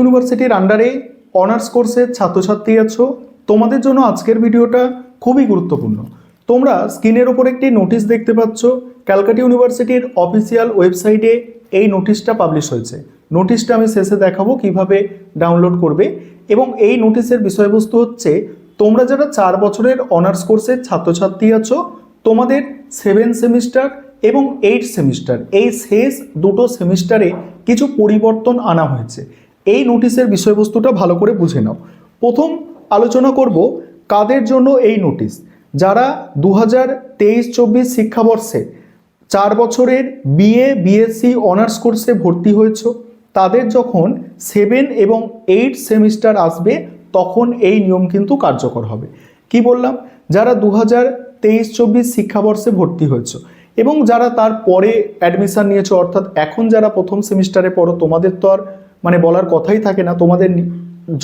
ইউনিভার্সিটির আন্ডারে অনার্স কোর্সের ছাত্রছাত্রী আছো, তোমাদের জন্য আজকের ভিডিওটা খুবই গুরুত্বপূর্ণ। তোমরা স্ক্রিনের ওপর একটি নোটিশ দেখতে পাচ্ছ। ক্যালকাটা ইউনিভার্সিটির অফিসিয়াল ওয়েবসাইটে এই নোটিশটা পাবলিশ হয়েছে। নোটিশটা আমি শেষে দেখাবো কিভাবে ডাউনলোড করবে। এবং এই নোটিশের বিষয়বস্তু হচ্ছে, তোমরা যারা 4 বছরের অনার্স কোর্সের ছাত্রছাত্রী আছো, তোমাদের 7 সেমিস্টার এবং 8 সেমিস্টার এই শেষ দুটো সেমিস্টারে কিছু পরিবর্তন আনা হয়েছে। এই নোটিশের বিষয়বস্তুটা ভালো করে বুঝে নাও। প্রথম আলোচনা করব কাদের জন্য এই নোটিশ। যারা 2023-24 শিক্ষাবর্ষে 4 বছরের বিএ বিএসসি অনার্স কোর্সে ভর্তি হয়েছ, তাদের যখন 7 এবং 8 সেমিস্টার আসবে তখন এই নিয়ম কিন্তু কার্যকর হবে। কি বললাম? যারা 2023-24 শিক্ষাবর্ষে ভর্তি হয়েছ এবং যারা তারপরে অ্যাডমিশান নিয়েছো, অর্থাৎ এখন যারা প্রথম সেমিস্টারে পড়ো, তোমাদের তো আর বলার কথাই থাকে না, তোমাদের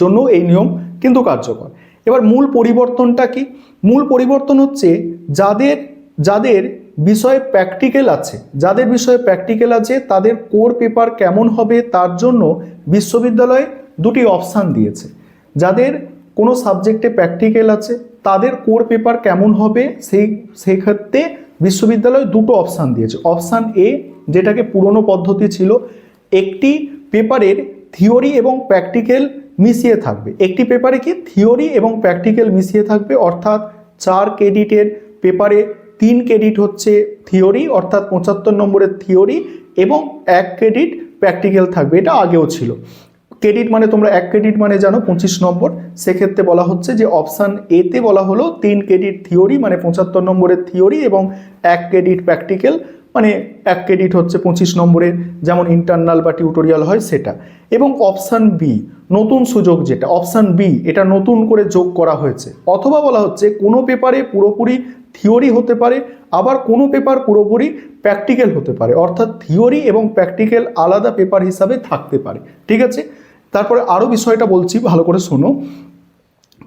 জন্য এই নিয়ম কিন্তু কার্যকর। এবার মূল পরিবর্তনটা কি? মূল পরিবর্তন হচ্ছে যাদের বিষয়ে প্র্যাকটিক্যাল আছে, তাদের কোর পেপার কেমন হবে তার জন্য বিশ্ববিদ্যালয় দুটি অপশান দিয়েছে। যাদের কোনো সাবজেক্টে প্র্যাকটিক্যাল আছে তাদের কোর পেপার কেমন হবে সেই ক্ষেত্রে বিশ্ববিদ্যালয় দুটো অপশান দিয়েছে। অপশান এ, যেটাকে পুরনো পদ্ধতি ছিল, একটি পেপারের থিওরি এবং প্র্যাকটিক্যাল মিশিয়ে থাকবে। একটি পেপারে কি থিওরি এবং প্র্যাকটিক্যাল মিশিয়ে থাকবে, অর্থাৎ 4 ক্রেডিটের পেপারে 3 ক্রেডিট হচ্ছে থিওরি, অর্থাৎ 75 নম্বরের থিওরি এবং 1 ক্রেডিট প্র্যাকটিক্যাল থাকবে। এটা আগেও ছিল। ক্রেডিট মানে তোমরা 1 ক্রেডিট মানে জানো 25 নম্বর। সেক্ষেত্রে বলা হচ্ছে যে অপশান এতে বলা হলো 3 ক্রেডিট থিওরি মানে 75 নম্বরের থিওরি এবং 1 ক্রেডিট প্র্যাকটিক্যাল মানে 1 ক্রেডিট হচ্ছে 25 নম্বরের, যেমন ইন্টারনাল বা টিউটোরিয়াল হয় সেটা। এবং অপশান বি, নতুন সুযোগ যেটা অপশান বি, এটা নতুন করে যোগ করা হয়েছে। অথবা বলা হচ্ছে কোনো পেপারে পুরোপুরি থিওরি হতে পারে, আবার কোনো পেপার পুরোপুরি প্র্যাকটিক্যাল হতে পারে, অর্থাৎ থিওরি এবং প্র্যাকটিক্যাল আলাদা পেপার হিসাবে থাকতে পারে। ঠিক আছে? তারপরে আরও বিষয়টা বলছি, ভালো করে শোনো।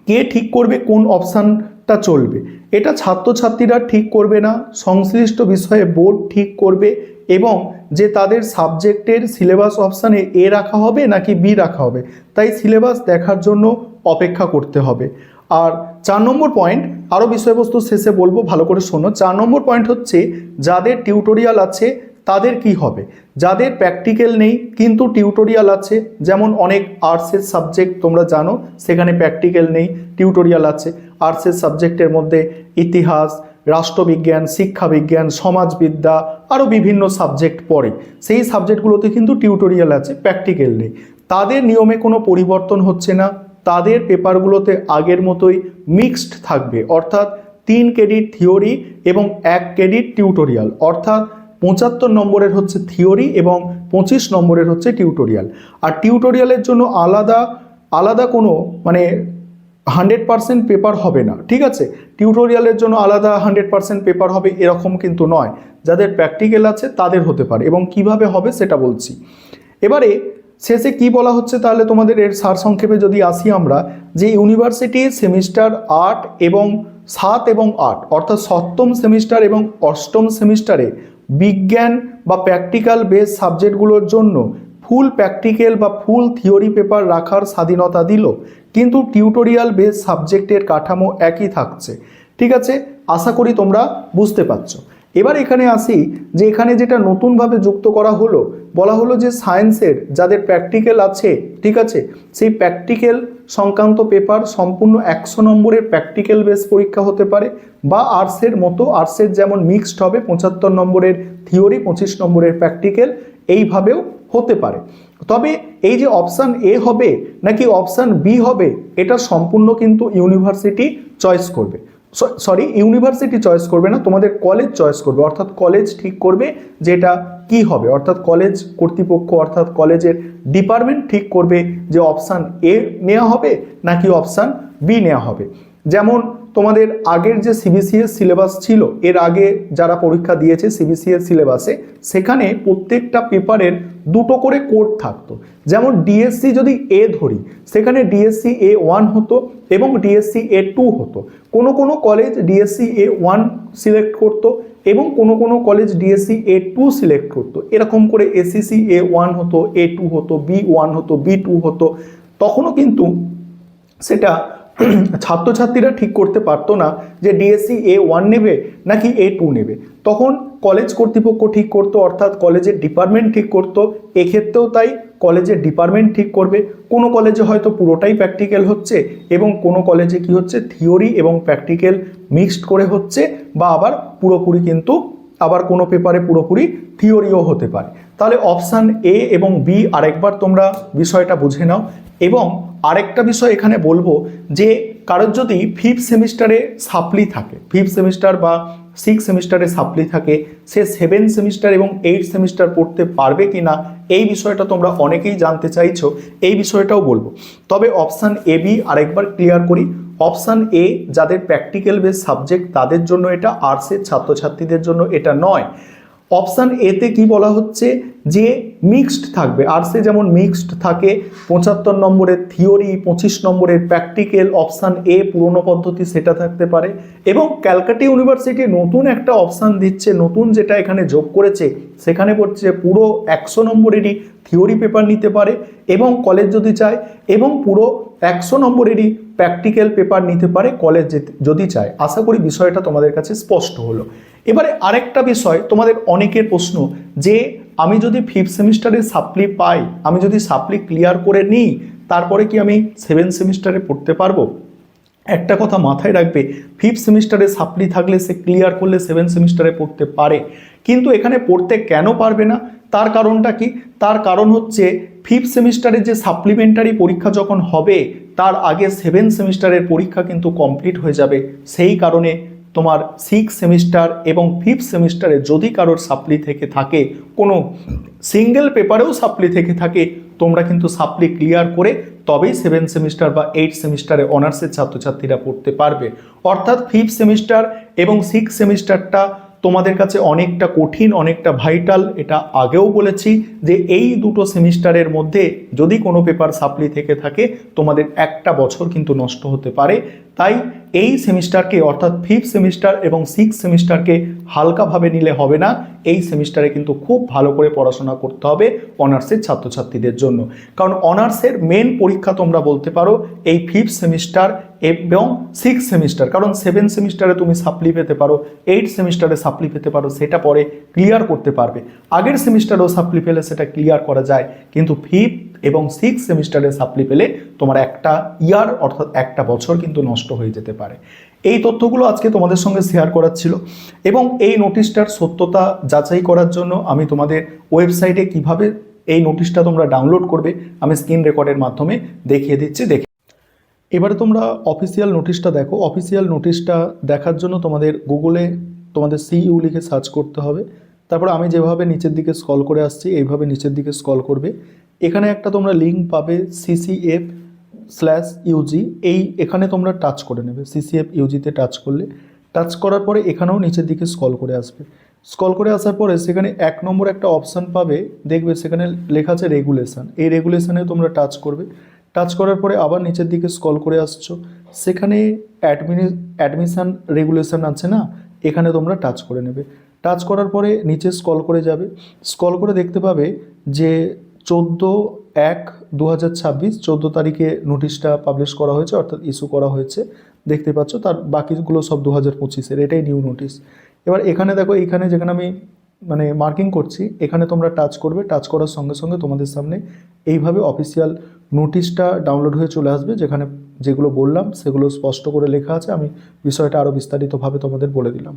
কে ঠিক করবে কোন অপশানটা চলবে? এটা ছাত্রছাত্রীরা ঠিক করবে না, সংশ্লিষ্ট বিষয়ে বোর্ড ঠিক করবে, এবং যে তাদের সাবজেক্টের সিলেবাস অপশানে এ রাখা হবে নাকি বি রাখা হবে, তাই সিলেবাস দেখার জন্য অপেক্ষা করতে হবে। আর 4 নম্বর পয়েন্ট, আরও বিষয়বস্তু শেষে বলবো, ভালো করে শোনো। 4 নম্বর পয়েন্ট হচ্ছে, যাদের টিউটোরিয়াল আছে তাদের কি হবে? যাদের প্র্যাকটিক্যাল নেই কিন্তু টিউটোরিয়াল আছে, যেমন অনেক আর্টসের সাবজেক্ট তোমরা জানো সেখানে প্র্যাকটিক্যাল নেই, টিউটোরিয়াল আছে। আর্টসের সাবজেক্টের মধ্যে ইতিহাস, রাষ্ট্রবিজ্ঞান, শিক্ষাবিজ্ঞান, সমাজবিদ্যা, আরও বিভিন্ন সাবজেক্ট পড়ে। সেই সাবজেক্টগুলোতে কিন্তু টিউটোরিয়াল আছে, প্র্যাকটিক্যাল নেই। তাদের নিয়মে কোনো পরিবর্তন হচ্ছে না, তাদের পেপারগুলোতে আগের মতোই মিক্সড থাকবে, অর্থাৎ 3 ক্রেডিট থিওরি এবং 1 ক্রেডিট টিউটোরিয়াল, অর্থাৎ 75 নম্বরের হচ্ছে থিওরি এবং 25 নম্বরের হচ্ছে টিউটোরিয়াল। আর টিউটোরিয়ালের জন্য আলাদা কোনো 100% পেপার হবে না। ঠিক আছে? টিউটোরিয়ালের জন্য আলাদা 100% পেপার হবে এরকম কিন্তু নয়। যাদের প্র্যাকটিক্যাল আছে তাদের হতে পারে, এবং কিভাবে হবে সেটা বলছি। এবারে শেষে কি বলা হচ্ছে তাহলে তোমাদের এর সারসংক্ষেপে যদি আসি আমরা, যে ইউনিভার্সিটি সেমিস্টার 8 এবং 7 এবং 8, অর্থাৎ 7ম সেমিস্টার এবং 8ম সেমিস্টারে বিজ্ঞান বা প্র্যাকটিক্যাল বেস সাবজেক্টগুলোর জন্য ফুল প্র্যাকটিক্যাল বা ফুল থিওরি পেপার রাখার স্বাধীনতা দিল, কিন্তু টিউটোরিয়াল বেস সাবজেক্টের কাঠামো একই থাকছে। ঠিক আছে? আশা করি তোমরা বুঝতে পারছো। এবার এখানে আসি, যে এখানে যেটা নতুনভাবে যুক্ত করা হলো, বলা হলো যে সায়েন্সের যাদের প্র্যাকটিক্যাল আছে, ঠিক আছে, সেই প্র্যাকটিক্যাল সংক্রান্ত পেপার সম্পূর্ণ 100 নম্বরের প্র্যাকটিক্যাল বেস পরীক্ষা হতে পারে, বা আর্টসের মতো, আর্টসের যেমন মিক্সড হবে 75 নম্বরের থিওরি 25 নম্বরের প্র্যাকটিক্যাল, এইভাবেও হতে পারে। তবে এই যে অপশান এ হবে নাকি অপশান বি হবে, এটা সম্পূর্ণ কিন্তু ইউনিভার্সিটি চয়েস করবে। ইউনিভার্সিটি চয়েস করবে না, তোমাদের কলেজ চয়েস করবে, অর্থাৎ কলেজ ঠিক করবে যেটা কি হবে, অর্থাৎ কলেজ কর্তৃপক্ষ অর্থাৎ কলেজের ডিপার্টমেন্ট ঠিক করবে যে অপশান এ নেওয়া হবে নাকি অপশান বি নেওয়া হবে। যেমন তোমাদের আগের যে সিবিসিএস সিলেবাস ছিল, এর আগে যারা পরীক্ষা দিয়েছে সিবিসিএস সিলেবাসে, সেখানে প্রত্যেকটা পেপারের 2টো করে কোড থাকতো। যেমন ডিএসসি যদি এ ধরি, সেখানে ডিএসসি A1 হতো এবং ডিএসসি A2 হতো। কোনো কলেজ ডিএসসি A1 সিলেক্ট করতো এবং কোনো কোনো কলেজ ডিএসসি A2 সিলেক্ট করতো, এরকম করে এসএসসি A1 হতো, A2 হতো, B1 হতো, B2 হতো। তখনও কিন্তু সেটা ছাত্রছাত্রীরা ঠিক করতে পারতো না যে ডিএসসি A1 নেবে নাকি A2 নেবে। তখন কলেজ কর্তৃপক্ষ ঠিক করতো, অর্থাৎ কলেজের ডিপার্টমেন্ট ঠিক করতো। এক্ষেত্রেও তাই, কলেজের ডিপার্টমেন্ট ঠিক করবে। কোনো কলেজে হয়তো পুরোটাই প্র্যাকটিক্যাল হচ্ছে এবং কোনো কলেজে কি হচ্ছে থিওরি এবং প্র্যাকটিক্যাল মিক্সড করে হচ্ছে, বা আবার পুরোপুরি কিন্তু আবার কোনো পেপারে পুরোপুরি থিওরিও হতে পারে। তাহলে অপশান এ এবং বি আরেকবার তোমরা বিষয়টা বুঝে নাও। এবং আরেকটা বিষয় এখানে বলবো যে কারোর যদি 5th সেমিস্টারে সাপ্লি থাকে, 5th সেমিস্টার বা 6th সেমিস্টারে সাপ্লি থাকে, সে 7th সেমিস্টার এবং 8th সেমিস্টার পড়তে পারবে কি না, এই বিষয়টা তোমরা অনেকেই জানতে চাইছো, এই বিষয়টাও বলবো। তবে অপশান এ বি আরেকবার ক্লিয়ার করি। অপশান এ যাদের প্র্যাকটিক্যাল বেস সাবজেক্ট তাদের জন্য এটা, আর্টসের ছাত্রছাত্রীদের জন্য এটা নয়। অপশান এতে কি বলা হচ্ছে যে মিক্সড থাকবে, আর্টসে যেমন মিক্সড থাকে 75 নম্বরের থিওরি, 25 নম্বরের প্র্যাকটিক্যাল। অপশান এ পুরনো পদ্ধতি সেটা থাকতে পারে। এবং ক্যালকাটা ইউনিভার্সিটি নতুন একটা অপশান দিচ্ছে, নতুন যেটা এখানে যোগ করেছে সেখানে বলছে পুরো 100 নম্বরেরই থিওরি পেপার নিতে পারে এবং কলেজ যদি চায়, এবং পুরো 100 নম্বরেরই প্র্যাকটিক্যাল পেপার নিতে পারে কলেজ যদি চায়। আশা করি বিষয়টা তোমাদের কাছে স্পষ্ট হলো। এবারে আরেকটা বিষয়, তোমাদের অনেকের প্রশ্ন যে আমি যদি 5th সেমিস্টারে সাপ্লি পাই, আমি যদি সাপ্লি ক্লিয়ার করে নিই, তারপরে কি আমি 7th সেমিস্টারে পড়তে পারবো? একটা কথা মাথায় রাখবে, 5th সেমিস্টারে সাপ্লি থাকলে সে ক্লিয়ার করলে 7th সেমিস্টারে পড়তে পারে। কিন্তু এখানে পড়তে কেন পারবে না, তার কারণটা কি? তার কারণ হচ্ছে 5th সেমিস্টারে যে সাপ্লিমেন্টারি পরীক্ষা যখন হবে, তার আগে 7th সেমিস্টারের পরীক্ষা কিন্তু কমপ্লিট হয়ে যাবে। সেই কারণে তোমার 6th সেমিস্টার এবং 5th সেমিস্টারে যদি কারোর সাপ্লি থেকে থাকে, কোনো সিঙ্গেল পেপারেও সাপ্লি থেকে থাকে, তোমরা কিন্তু সাপ্লি ক্লিয়ার করে তবেই 7th সেমিস্টার বা 8th সেমিস্টারে অনার্সের ছাত্রছাত্রীরা পড়তে পারবে। অর্থাৎ 5th সেমিস্টার এবং 6th সেমিস্টারটা তোমাদের কাছে অনেকটা কঠিন, অনেকটা ভাইটাল। এটা আগেও বলেছি যে এই দুটো সেমিস্টারের মধ্যে যদি কোনো পেপার সাপ্লি থেকে থাকে, তোমাদের একটা বছর কিন্তু নষ্ট হতে পারে। তাই এই সেমিস্টারকে, অর্থাৎ 5th সেমিস্টার এবং 6th সেমিস্টারকে হালকাভাবে নিলে হবে না। এই সেমিস্টারে কিন্তু খুব ভালো করে পড়াশোনা করতে হবে অনার্সের ছাত্রছাত্রীদের জন্য। কারণ অনার্সের মেন পরীক্ষা তোমরা বলতে পারো এই 5th সেমিস্টার এবং 6th সেমিস্টার। কারণ 7th সেমিস্টারে তুমি সাপ্লি পেতে পারো, 8th সেমিস্টারে সাপ্লি পেতে পারো, সেটা পরে ক্লিয়ার করতে পারবে। আগের সেমিস্টারেও সাপ্লি পেলে সেটা ক্লিয়ার করা যায়, কিন্তু 5th এবং 6th সেমিস্টারে সাপ্লি পেলে তোমার একটা ইয়ার, অর্থাৎ একটা বছর কিন্তু নষ্ট হয়ে যেতে পারে। এই তথ্যগুলো আজকে তোমাদের সঙ্গে শেয়ার করার ছিল। এবং এই নোটিশটার সত্যতা যাচাই করার জন্য আমি তোমাদের ওয়েবসাইটে কিভাবে এই নোটিশটা তোমরা ডাউনলোড করবে আমি স্ক্রিন রেকর্ডের মাধ্যমে দেখিয়ে দিচ্ছি। এবারে তোমরা অফিসিয়াল নোটিশটা দেখো। অফিসিয়াল নোটিশটা দেখার জন্য তোমাদের গুগলে তোমাদের CU লিখে সার্চ করতে হবে। তারপর আমি যেভাবে নিচের দিকে স্ক্রল করে আসছি এইভাবে নিচের দিকে স্ক্রল করবে। এখানে একটা তোমরা লিঙ্ক পাবে CCF/UG, এখানে তোমরা টাচ করে নেবে। CCF/UG-তে টাচ করলে, টাচ করার পরে এখানেও নিচের দিকে স্ক্রল করে আসবে। স্ক্রল করে আসার পরে সেখানে 1 নম্বর একটা অপশান পাবে, দেখবে সেখানে লেখা আছে রেগুলেশন। এই রেগুলেশনে তোমরা টাচ করবে। টাচ করার পরে আবার নিচের দিকে স্ক্রল করে আসছো, সেখানে অ্যাডমিশন রেগুলেশন আছে না, এখানে তোমরা টাচ করে নেবে। টাচ করার পরে নিচে স্ক্রল করে যাবে। স্ক্রল করে দেখতে পাবে যে 14/1/2026 14 তারিখে নোটিশটা পাবলিশ করা হয়েছে, অর্থাৎ ইস্যু করা হয়েছে। দেখতে পাচ্ছ, তার বাকিগুলো সব 2025-এর, এটাই নিউ নোটিশ। এবার এখানে দেখো, এইখানে যেখানে আমি মার্কিং করছি, এখানে তোমরা টাচ করবে। টাচ করার সঙ্গে সঙ্গে তোমাদের সামনে এইভাবে অফিসিয়াল নোটিশটা ডাউনলোড হয়ে চলে আসবে, যেখানে যেগুলো বললাম সেগুলো স্পষ্ট করে লেখা আছে। আমি বিষয়টা আরও বিস্তারিতভাবে তোমাদের বলে দিলাম।